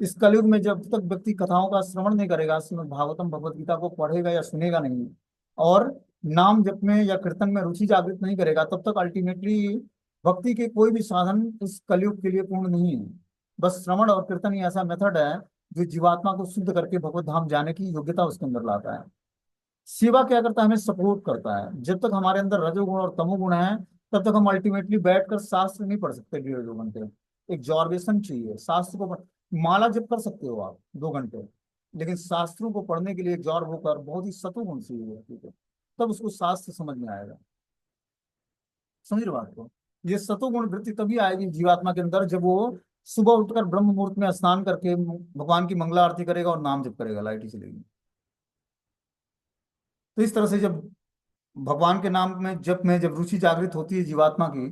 इस कलयुग में जब तक व्यक्ति कथाओं का श्रवण नहीं करेगा, श्रीमद् भागवतम भगवत गीता को पढ़ेगा या सुनेगा नहीं, और नाम जप में या कीर्तन में रुचि जागृत नहीं करेगा, तब तक अल्टीमेटली भक्ति के कोई भी साधन इस कलयुग के लिए पूर्ण नहीं है। बस श्रवण और कीर्तन ही ऐसा मेथड है जो जीवात्मा को शुद्ध करके भगवत धाम जाने की योग्यता उसके अंदर लाता है। सेवा क्या करता है, हमें सपोर्ट करता है। जब तक हमारे अंदर रजोगुण और तमोगुण है, तब तक हम अल्टीमेटली बैठकर शास्त्र नहीं पढ़ सकते 1.5-2 घंटे। एक जॉर्वेशन चाहिए शास्त्र को माला जप कर सकते हो आप 2 घंटे, लेकिन शास्त्रों को पढ़ने के लिए जॉर्व होकर बहुत ही सतुगुण चाहिए व्यक्ति को, तब उसको शास्त्र समझ में आएगा। समझ रहे हो बात को? ये सतुगुण वृत्ति तभी आएगी जीवात्मा के अंदर जब वो सुबह उठकर ब्रह्म मुहूर्त में स्नान करके भगवान की मंगला आरती करेगा और नाम जप करेगा, लाइट ही चलेगी। तो इस तरह से जब भगवान के नाम में जप में जब रुचि जागृत होती है जीवात्मा की,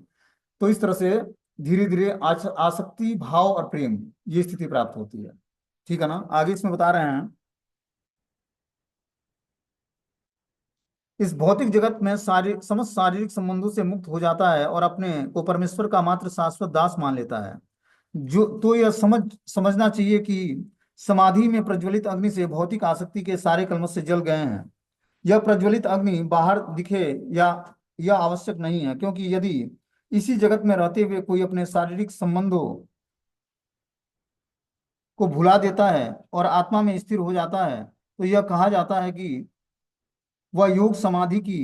तो इस तरह से धीरे धीरे आसक्ति, भाव और प्रेम, ये स्थिति प्राप्त होती है। ठीक है ना? आगे इसमें बता रहे हैं, इस भौतिक जगत में समस्त शारीरिक संबंधों से मुक्त हो जाता है और अपने को परमेश्वर का मात्र शाश्वत दास मान लेता है। जो तो यह समझना चाहिए कि समाधि में प्रज्वलित अग्नि से भौतिक आसक्ति के सारे कल्मश से जल गए हैं। यह प्रज्वलित अग्नि बाहर दिखे या यह आवश्यक नहीं है, क्योंकि यदि इसी जगत में रहते हुए कोई अपने शारीरिक संबंधों को भुला देता है और आत्मा में स्थिर हो जाता है, तो यह कहा जाता है कि वह योग समाधि की।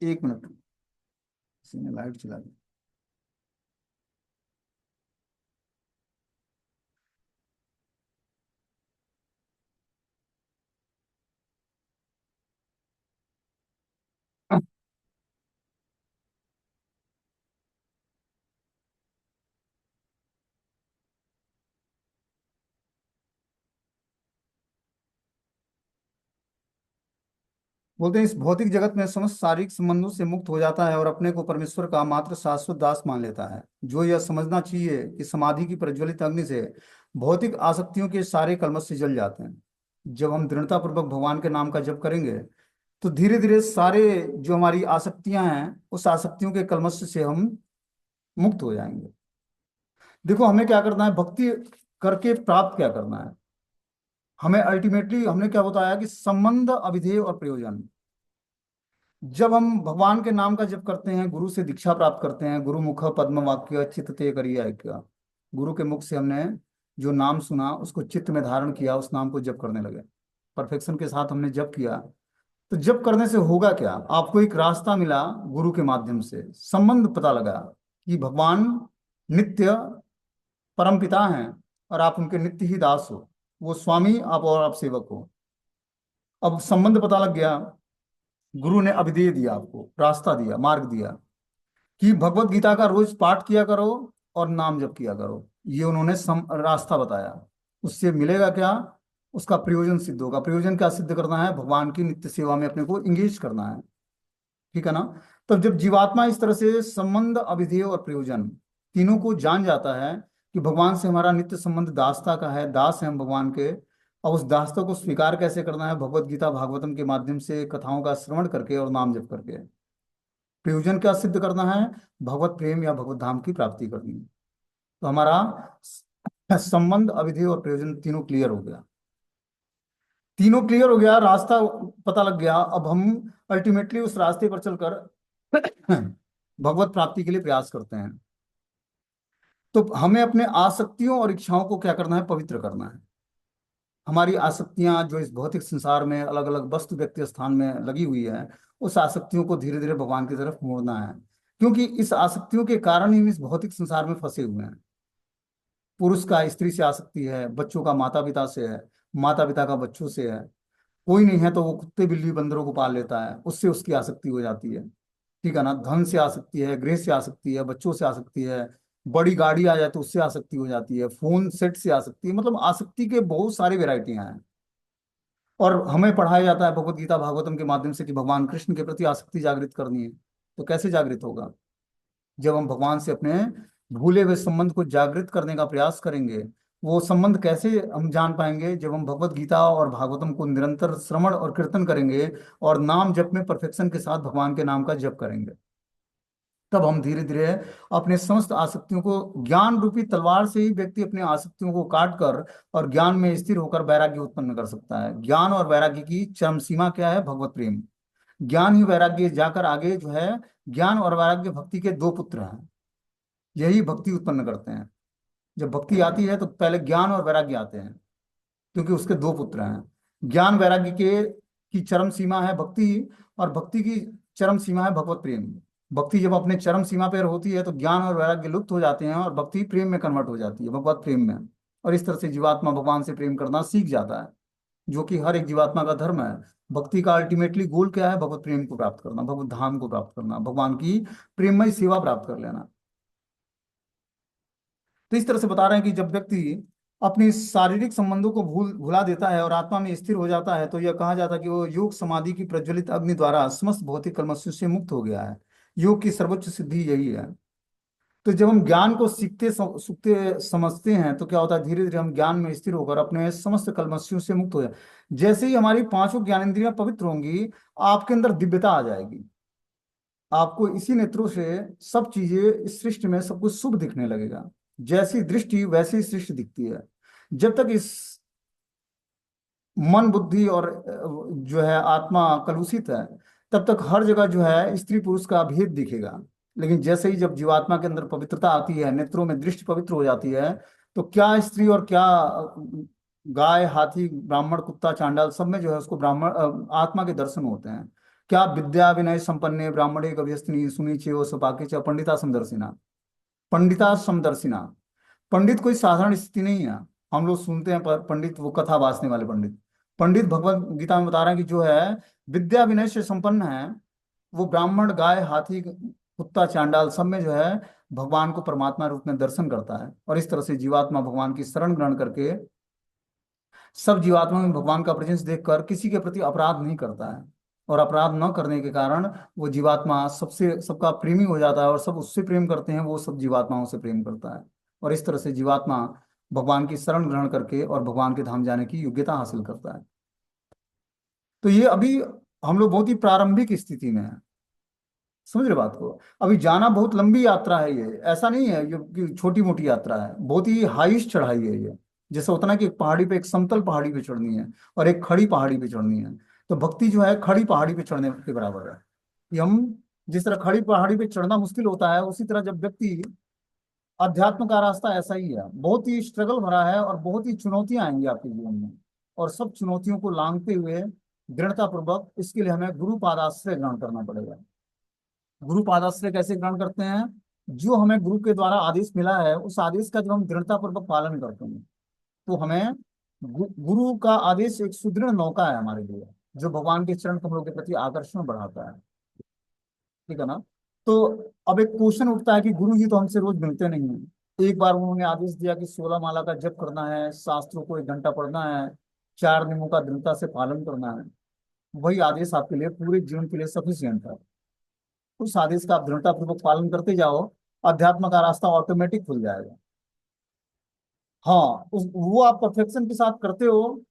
1 मिनट, किसी ने लाइट चला दी। बोलते हैं इस भौतिक जगत में समस्त शारीरिक संबंधों से मुक्त हो जाता है और अपने को परमेश्वर का मात्र शाश्वत दास मान लेता है। जो यह समझना चाहिए कि समाधि की प्रज्वलित अग्नि से भौतिक आसक्तियों के सारे कल्मश से जल जाते हैं। जब हम दृढ़ता पूर्वक भगवान के नाम का जप करेंगे, तो धीरे धीरे सारे जो हमारी आसक्तियां हैं, उस आसक्तियों के कल्मश से हम मुक्त हो जाएंगे। देखो हमें क्या करना है, भक्ति करके प्राप्त क्या करना है, हमें अल्टीमेटली हमने क्या बताया कि संबंध, अभिधेय और प्रयोजन। जब हम भगवान के नाम का जप करते हैं, गुरु से दीक्षा प्राप्त करते हैं, गुरु मुख पद्म वाक्य चित्त ते करिया क्या, गुरु के मुख से हमने जो नाम सुना उसको चित्त में धारण किया, उस नाम को जप करने लगे, परफेक्शन के साथ हमने जप किया। तो जप करने से होगा क्या, आपको एक रास्ता मिला, गुरु के माध्यम से संबंध पता लगा कि भगवान नित्य परम पिता हैं और आप उनके नित्य ही दास हो, वो स्वामी आप और आप सेवक हो। अब संबंध पता लग गया, गुरु ने अभिधेय दिया, आपको रास्ता दिया, मार्ग दिया कि भगवत गीता का रोज पाठ किया करो और नाम जप किया करो। ये उन्होंने रास्ता बताया। उससे मिलेगा क्या, उसका प्रयोजन सिद्ध होगा। प्रयोजन क्या सिद्ध करना है, भगवान की नित्य सेवा में अपने को इंगेज करना है। ठीक है ना? तब जब जीवात्मा इस तरह से संबंध, अभिधेय और प्रयोजन तीनों को जान जाता है कि भगवान से हमारा नित्य संबंध दासता का है, दास है हम भगवान के, और उस दासता को स्वीकार कैसे करना है, भगवत गीता भागवतम के माध्यम से कथाओं का श्रवण करके और नाम जप करके। प्रयोजन क्या सिद्ध करना है, भगवत प्रेम या भगवत धाम की प्राप्ति करनी है। तो हमारा संबंध, अविधि और प्रयोजन तीनों क्लियर हो गया। तीनों क्लियर हो गया, रास्ता पता लग गया। अब हम अल्टीमेटली उस रास्ते पर चलकर भगवत प्राप्ति के लिए प्रयास करते हैं। तो हमें अपने आसक्तियों और इच्छाओं को क्या करना है, पवित्र करना है। हमारी आसक्तियां जो इस भौतिक संसार में अलग अलग वस्तु व्यक्ति स्थान में लगी हुई है, उस आसक्तियों को धीरे धीरे भगवान की तरफ मोड़ना है। क्योंकि इस आसक्तियों के कारण ही हम इस भौतिक संसार में फंसे हुए हैं। पुरुष का स्त्री से आसक्ति है, बच्चों का माता पिता से है, माता पिता का बच्चों से है। कोई नहीं है तो वो कुत्ते बिल्ली बंदरों को पाल लेता है, उससे उसकी आसक्ति हो जाती है। ठीक है ना, धन से आसक्ति है, गृह से आसक्ति है, बच्चों से आसक्ति है, बड़ी गाड़ी आ जाए तो उससे आसक्ति हो जाती है, फोन सेट से आसक्ति है। मतलब आसक्ति के बहुत सारे वेराइटियां हैं। और हमें पढ़ाया जाता है भगवत गीता भागवतम के माध्यम से कि भगवान कृष्ण के प्रति आसक्ति जागृत करनी है। तो कैसे जागृत होगा? जब हम भगवान से अपने भूले हुए संबंध को जागृत करने का प्रयास करेंगे। वो संबंध कैसे हम जान पाएंगे? जब हम भगवत गीता और भागवतम को निरंतर श्रवण और कीर्तन करेंगे और नाम जप में परफेक्शन के साथ भगवान के नाम का जप करेंगे। तब हम धीरे धीरे अपने समस्त आसक्तियों को, ज्ञान रूपी तलवार से ही व्यक्ति अपने आसक्तियों को काट कर और ज्ञान में स्थिर होकर वैराग्य उत्पन्न कर सकता है। ज्ञान और वैराग्य की चरम सीमा क्या है? भगवत प्रेम। ज्ञान ही वैराग्य जाकर आगे जो है, ज्ञान और वैराग्य भक्ति के दो पुत्र हैं। यही भक्ति उत्पन्न करते हैं। जब भक्ति आती है तो पहले ज्ञान और वैराग्य आते हैं, क्योंकि उसके दो पुत्र हैं। ज्ञान वैराग्य के की चरम सीमा है भक्ति, और भक्ति की चरम सीमा है भगवत प्रेम। भक्ति जब अपने चरम सीमा पर होती है तो ज्ञान और वैराग्य लुप्त हो जाते हैं और भक्ति प्रेम में कन्वर्ट हो जाती है, भगवत प्रेम में। और इस तरह से जीवात्मा भगवान से प्रेम करना सीख जाता है, जो कि हर एक जीवात्मा का धर्म है। भक्ति का अल्टीमेटली गोल क्या है? भगवत प्रेम को प्राप्त करना, भगवत धाम को प्राप्त करना, भगवान की प्रेममय सेवा प्राप्त कर लेना। तो इस तरह से बता रहे हैं कि जब व्यक्ति अपनी शारीरिक संबंधों को भुला देता है और आत्मा में स्थिर हो जाता है, तो यह कहा जाता है कि वो योग समाधि की प्रज्वलित अग्नि द्वारा समस्त भौतिक कलमशों से मुक्त हो गया है। योग की सर्वोच्च सिद्धि यही है। तो जब हम ज्ञान को सीखते समझते हैं तो क्या होता है? धीरे धीरे हम ज्ञान में स्थिर होकर अपने समस्त कलमशों से मुक्त हो जाए। जैसे ही हमारी पांचों ज्ञानेंद्रियां पवित्र होंगी, आपके अंदर दिव्यता आ जाएगी। आपको इसी नेत्रों से सब चीजें इस सृष्टि में सब कुछ शुभ दिखने लगेगा। जैसी दृष्टि वैसी ही सृष्टि दिखती है। जब तक इस मन बुद्धि और जो है आत्मा कलुषित है, तब तक हर जगह जो है स्त्री पुरुष का भेद दिखेगा। लेकिन जैसे ही जब जीवात्मा के अंदर पवित्रता आती है, नेत्रों में दृष्टि पवित्र हो जाती है, तो क्या स्त्री और क्या गाय हाथी ब्राह्मण कुत्ता चांडाल सब में जो है उसको ब्राह्मण आत्मा के दर्शन होते हैं। क्या विद्या विनय संपन्ने ब्राह्मणे गव्यस्तिनी सुनीचे वो सपाके च पंडिता समदर्शिना। पंडिता समदर्शिना। पंडित कोई साधारण स्थिति नहीं है। हम लोग सुनते हैं पंडित वो कथा वाचने वाले पंडित। पंडित भगवत गीता में बता रहे हैं कि जो है विद्या विनय से संपन्न है, वो ब्राह्मण गाय हाथी कुत्ता चांडाल सब में जो है भगवान को परमात्मा रूप में दर्शन करता है। और इस तरह से जीवात्मा भगवान की शरण ग्रहण करके सब जीवात्मा में भगवान का प्रेजेंस देखकर किसी के प्रति अपराध नहीं करता है। और अपराध न करने के कारण वो जीवात्मा सबसे सबका प्रेमी हो जाता है, और सब उससे प्रेम करते हैं, वो सब जीवात्माओं से प्रेम करता है। और इस तरह से जीवात्मा भगवान की शरण ग्रहण करके और भगवान के धाम जाने की योग्यता हासिल करता है। तो ये अभी हम लोग बहुत ही प्रारंभिक स्थिति में है। समझ रहे बात को? अभी जाना बहुत लंबी यात्रा है, ये ऐसा नहीं है ये कि छोटी मोटी यात्रा है, बहुत ही हाईस्ट चढ़ाई है ये। जैसे होता ना कि एक पहाड़ी पे, एक समतल पहाड़ी पे चढ़नी है और एक खड़ी पहाड़ी पे चढ़नी है। तो भक्ति जो है खड़ी पहाड़ी पे चढ़ने के बराबर है। कि हम जिस तरह खड़ी पहाड़ी पे चढ़ना मुश्किल होता है, उसी तरह जब व्यक्ति, अध्यात्म का रास्ता ऐसा ही है, बहुत ही स्ट्रगल भरा है और बहुत ही चुनौतियां आएंगी आपके जीवन में। और सब चुनौतियों को लांघते हुए दृढ़ता पूर्वक इसके लिए हमें गुरु पादाश्रय ग्रहण करना पड़ेगा। गुरु पादाश्रय कैसे ग्रहण करते हैं? जो हमें गुरु के द्वारा आदेश मिला है, उस आदेश का जब हम दृढ़ता पूर्वक पालन करते हैं, तो हमें गुरु का आदेश एक सुदृढ़ नौका है हमारे लिए, जो भगवान के चरण कमलों के प्रति आकर्षण बढ़ाता है। ठीक है ना? तो अब एक क्वेश्चन उठता है कि गुरु जी तो हमसे रोज मिलते नहीं है। एक बार उन्होंने आदेश दिया कि 16 माला का जप करना है, शास्त्रों को 1 घंटा पढ़ना है, 4 नियमों का दृढ़ता से पालन करना है। वही आदेश आपके लिए पूरे जीवन के लिए सफिशियंट है। उस आदेश का आप दृढ़तापूर्वक पालन करते जाओ, अध्यात्म का रास्ता ऑटोमेटिक खुल जाएगा। हाँ, वो आप परफेक्शन के साथ करते हो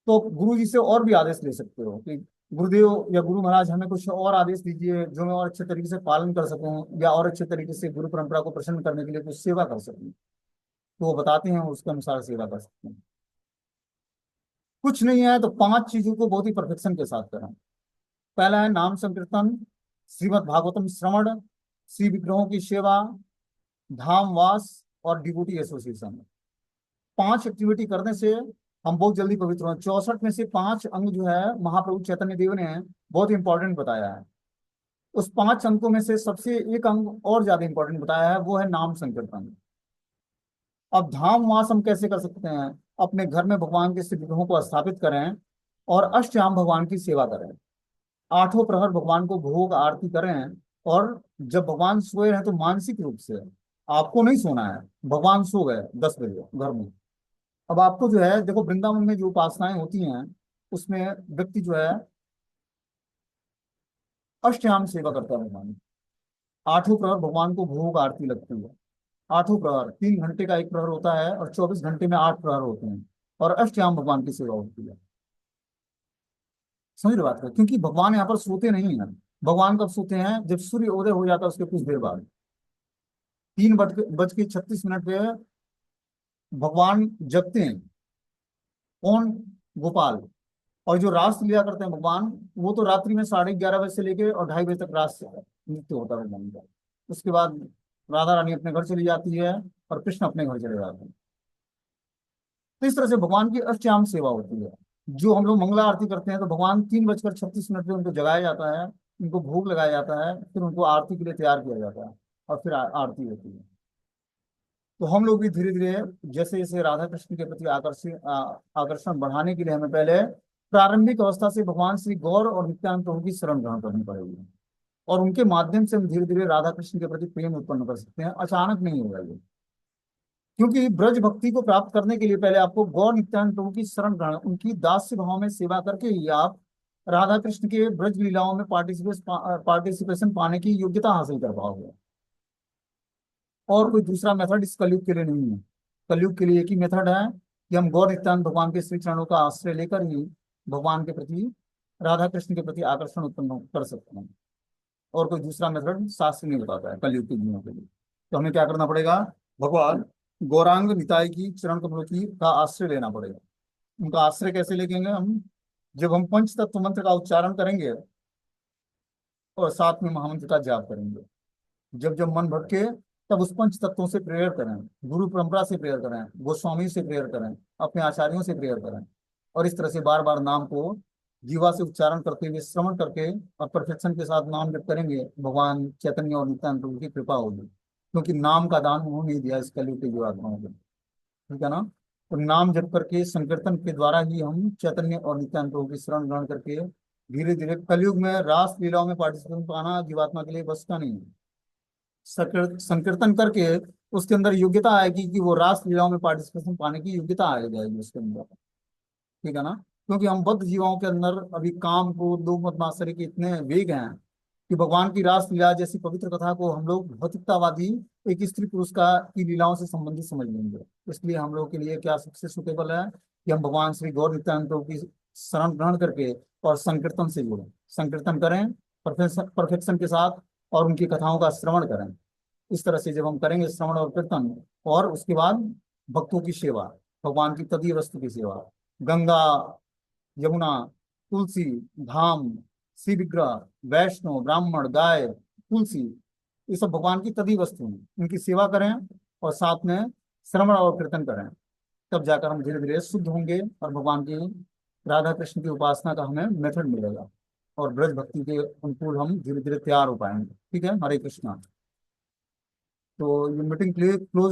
तो गुरु जी से और भी आदेश ले सकते हो कि गुरुदेव या गुरु महाराज हमें कुछ और आदेश दीजिए जो मैं और अच्छे तरीके से पालन कर सकूं, या और अच्छे तरीके से गुरु परंपरा को प्रसन्न करने के लिए कुछ सेवा कर सकूं। तो वो बताते हैं, उसके अनुसार सेवा कर सकते हैं। कुछ नहीं है तो 5 चीजों को बहुत ही परफेक्शन के साथ करें। पहला है नाम संकीर्तन, श्रीमद् भागवतम श्रवण, श्री विग्रहों की सेवा, धाम वास, और डिवोटी एसोसिएशन। 5 एक्टिविटी करने से हम बहुत जल्दी पवित्र हों। 64 में से 5 अंग जो है महाप्रभु चैतन्य देव ने बहुत इंपॉर्टेंट बताया है। उस 5 अंकों में से सबसे एक अंग और ज्यादा इंपॉर्टेंट बताया है, वो है नाम संकीर्तन। अब धाम वास हम कैसे कर सकते हैं? अपने घर में भगवान के श्री विग्रहों को स्थापित करें और अष्टयाम भगवान की सेवा करें। 8 प्रहर भगवान को भोग आरती करें। और जब भगवान सोए हैं तो मानसिक रूप से आपको नहीं सोना है। भगवान सो गए 10 बजे घर में, अब आपको जो है देखो, वृंदावन में जो उपासनाएं होती हैं उसमें व्यक्ति जो है अष्टयाम सेवा करता है भगवान। 8 प्रहर भगवान को भोग आरती लगती है। 8 प्रहर, 3 घंटे का एक प्रहर होता है और 24 घंटे में 8 प्रहर होते हैं, और अष्टयाम भगवान की सेवा होती है। समझ रहे बात है? क्योंकि भगवान यहाँ पर सोते नहीं है। भगवान कब सोते हैं? जब सूर्य उदय हो जाता है उसके कुछ देर बाद, 3 बज के 36 मिनट पे भगवान जगते हैं। कौन? गोपाल। और जो रास लीला करते हैं भगवान, वो तो रात्रि में 11:30 बजे से लेके और 2:30 बजे तक रास नृत्य होता है भगवान का। उसके बाद राधा रानी अपने घर चली जाती है और कृष्ण अपने घर चले जाते हैं। तो इस तरह से भगवान की अष्टयाम सेवा होती है। जो हम लोग मंगला आरती करते हैं तो भगवान 3:36 पे उनको जगाया जाता है, उनको भोग लगाया जाता है, फिर उनको आरती के लिए तैयार किया जाता है और फिर आरती होती है। तो हम लोग भी धीरे धीरे जैसे जैसे राधा कृष्ण के प्रति आकर्षण बढ़ाने के लिए हमें पहले प्रारंभिक अवस्था से भगवान श्री गौर और नित्यानंद प्रभु की शरण ग्रहण करनी पड़ेगी। और उनके माध्यम से हम धीरे धीरे राधा कृष्ण के प्रति प्रेम उत्पन्न कर सकते हैं। अचानक नहीं होगा ये, क्योंकि ब्रज भक्ति को प्राप्त करने के लिए पहले आपको गौर नित्यानंद प्रभु की शरण ग्रहण, उनकी दास्य भाव में सेवा करके ही आप राधा कृष्ण के ब्रज लीलाओं में पार्टिसिपेशन पाने की योग्यता हासिल कर पाओगे। और कोई दूसरा मेथड इस कलयुग के लिए नहीं है। कलयुग के लिए एक ही मेथड है कि हम गौर नित्यानंद भगवान के श्री चरणों का आश्रय लेकर ही भगवान के प्रति, राधा कृष्ण के प्रति आकर्षण उत्पन्न कर सकते हैं। और कोई दूसरा मेथड शास्त्र नहीं बताता है कलयुग के जीवों के लिए। तो हमें क्या करना पड़ेगा? भगवान गौरांग निताई की चरण कमलों की का आश्रय लेना पड़ेगा। उनका आश्रय कैसे लेंगे हम? जब हम पंच तत्व मंत्र का उच्चारण करेंगे और साथ में महामंत्र का जाप करेंगे। जब जब मन भटके तब उस पंच तत्वों से प्रेयर करें, गुरु परंपरा से प्रेयर करें, गोस्वामी से प्रेयर करें, अपने आचार्यों से प्रेयर करें। और इस तरह से बार बार नाम को जीवा से उच्चारण करते हुए श्रवण करके और परफेक्शन के साथ नाम जप करेंगे, भगवान चैतन्य और नित्यानंद प्रभु की कृपा होगी। क्योंकि नाम का दान उन्होंने ही दिया इस कलयुग के जीवात्माओं को। ठीक है ना? तो नाम जप करके संकीर्तन के द्वारा ही हम चैतन्य और नित्यानंद प्रभु की शरण ग्रहण करके धीरे धीरे कलयुग में रास लीलाओं में पार्टिसिपेट पाना जीवात्मा के लिए बस का नहीं है। संकीर्तन करके उसके अंदर योग्यता आएगी कि वो रास लीलाओं में पार्टिसिपेशन पाने की योग्यता आ जाएगी उसके अंदर। ठीक है ना? क्योंकि हम बद्ध जीवाओं के अंदर अभी काम को लोभ मत मात्सर्य के इतने वेग हैं कि भगवान की रास लीला जैसी पवित्र कथा को हम लोग भौतिकतावादी एक स्त्री पुरुष का की लीलाओं से संबंधित समझ लेंगे। इसलिए हम लोग के लिए क्या सबसे सुटेबल है कि हम भगवान श्री गौर नित्यानंद प्रभु की शरण ग्रहण करके और संकीर्तन से जुड़ें, संकीर्तन करें परफेक्शन के साथ, और उनकी कथाओं का श्रवण करें। इस तरह से जब हम करेंगे श्रवण और कीर्तन, और उसके बाद भक्तों की सेवा, भगवान की तदीय वस्तु की सेवा, गंगा, यमुना, तुलसी, धाम, श्री विग्रह, वैष्णव, ब्राह्मण, गाय, तुलसी, ये सब भगवान की तदीय वस्तु हैं। उनकी सेवा करें और साथ में श्रवण और कीर्तन करें। तब जाकर हम धीरे धीरे शुद्ध होंगे और भगवान की, राधा कृष्ण की उपासना का हमें मेथड मिलेगा और ब्रज भक्ति के अनुकूल हम धीरे धीरे तैयार हो पाएंगे। ठीक है? हरे कृष्णा। तो ये मीटिंग क्लोज